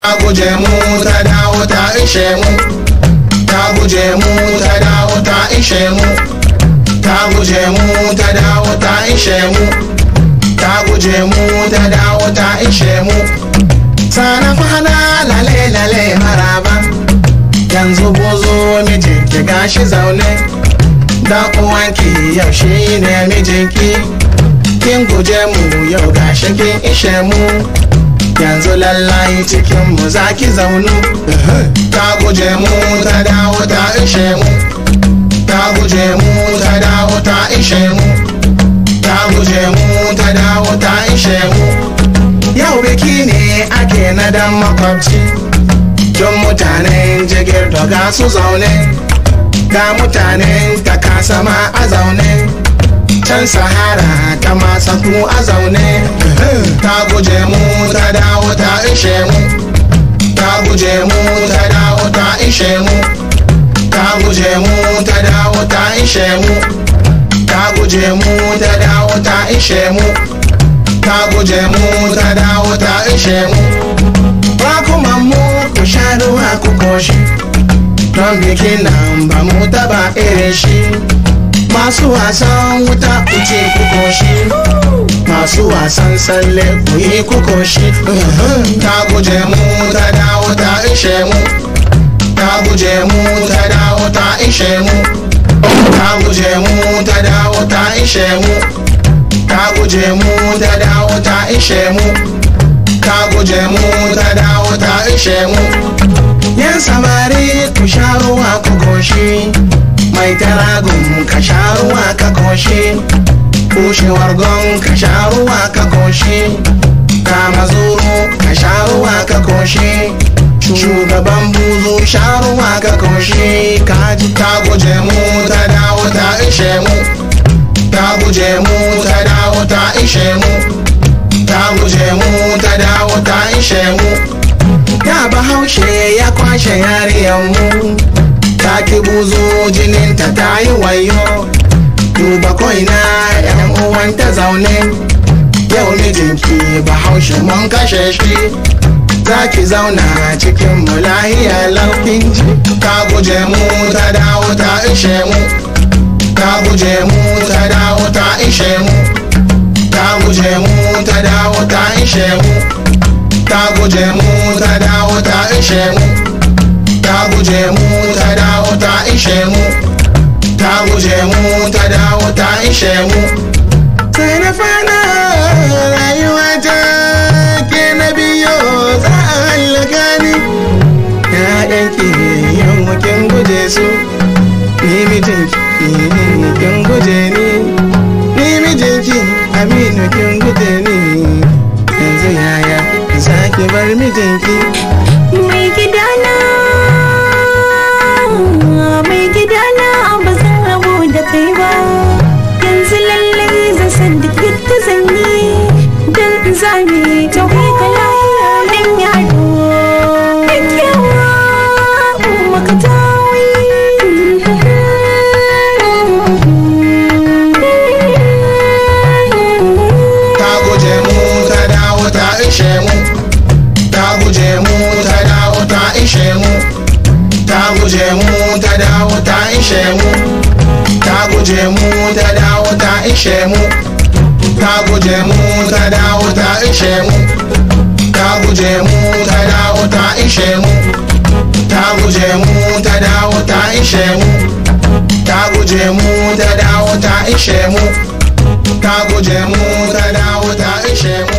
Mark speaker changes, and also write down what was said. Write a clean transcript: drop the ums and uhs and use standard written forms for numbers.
Speaker 1: ta guje mu ta dawo ta ishe mu, ta guje mu ta dawo ta ishe mu, ta guje mu ta dawo ta ishe mu, ta guje mu ta dawo ta ishe mu. Sana kwana lale lale maraba, yanzu bozo mijinki gashi zaune, dan uwanki yau shi ne mijinki, kin guje mu yau gashi kin ishe mu, yanzu lallai cikin mu zaki zaunu. Ta guje mu ta dawo ta ishe mu, ta guje mu ta dawo ta ishe mu, ta guje mu ta dawo ta ishe mu. Yau biki ne ake na dan makwabci, don mutanen jigir ga su zaune, ga mutanen ta kasa ma a zaune, can sahara ta masaku a zaune. Ta guje mu ta dawo ta ishe mu, ta guje mu ta dawo ta ishe mu, ta guje mu ta dawo ta ishe mu, ta guje mu ta dawo ta ishe mu, ta guje mu ta dawo ta ishe mu. Ba kuma mu ku sha ruwa ku koshi, don bikin nan ba mu taba irin shi. Masu wasan wuta ku ce ku koshi, masu wasan tsalle ku yi ku koshi. Ta guje mu ta dawo ta ishe mu, ta guje mu ta dawo ta ishe mu, ta guje mu ta dawo ta ishe mu, ta guje mu ta dawo ta ishe mu, ta guje mu ta dawo ta ishe mu. Yan samari ku sha ruwa ku koshi, mai taragun ka sha ruwa ka koshi, kushewar gon ka sha ruwa ka koshi, kama zuru ka sha ruwa ka koshi, shugaban buzu sha ruwa ka koshi. Kaji ta guje mu ta dawo ta ishe mu, ta guje mu ta dawo ta ishe mu, ta guje mu ta dawo ta ishe mu. Ya Bahaushe ya kwashe yariyan mu, ta ki buzu jininta ta yi wayo, duba koina yan uwanta zaune. Yau mijinki Bahaushe mun kashe shi, za ki zauna cikin mu lahiya laukin ji. Ta guje mu ta dawo ta ishe mu, ta guje mu ta dawo ta ishe mu, ta guje mu ta dawo ta ishe mu, ta guje mu ta dawo ta ishe mu, ta guje mu ta dawo ta ishe mu, ta guje mu ta dawo ta ishe mu. Sai na fara rayuwa ta ke na biyo za a hallaka ni, ƴaƴanki yau kin guje su, ni mijinki kin guje ni mijinki Aminu kin guje ni, yanzu yaya zaki bar mijinki.
Speaker 2: Mai gidana ba zan rabu da kai ba, yanzu lallai zan san duk yadda zan yi, don zami ta ka lafiya don yaro da kyawa maka tawi.
Speaker 1: Ta guje mu ta dawo ta ishe mu, ta guje mu ta dawo ta ishe mu, ta guje mu ta dawo ta ishe mu, ta guje mu ta dawo ta ishe mu, ta guje mu ta dawo ta ishe mu, ta guje mu ta dawo ta ishe mu, ta guje mu ta dawo ta ishe mu, ta guje mu ta dawo ta ishe mu, ta guje mu ta dawo ta ishe mu.